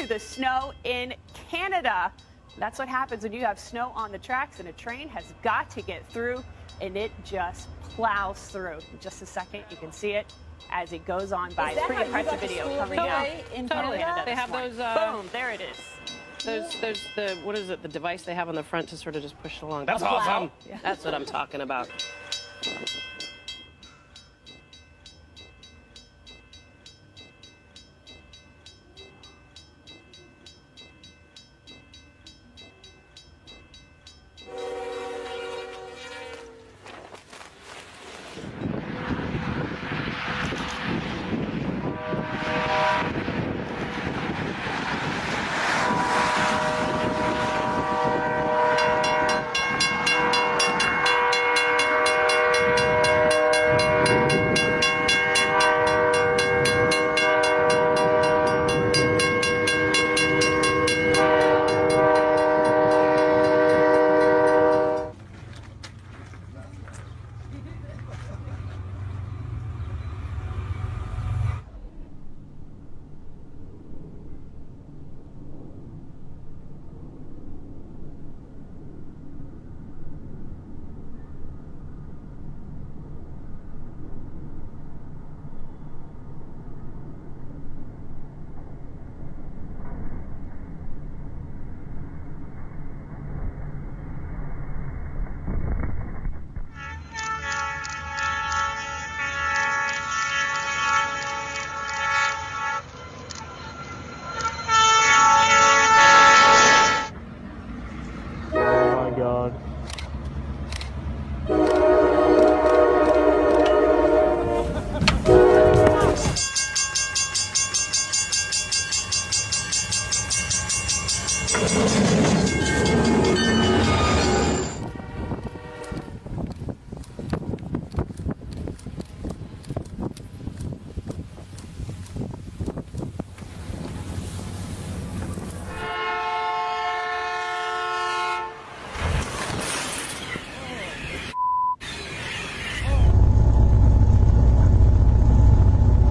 to the snow in Canada. That's what happens when you have snow on the tracks and a train has got to get through, and it just plows through. In just a second, you can see it as it goes on by. It's pretty impressive video coming out. Totally. They have those. Boom! There it is. There's the, what is it? The device they have on the front to sort of just push it along. That's awesome. Yeah. That's what I'm talking about.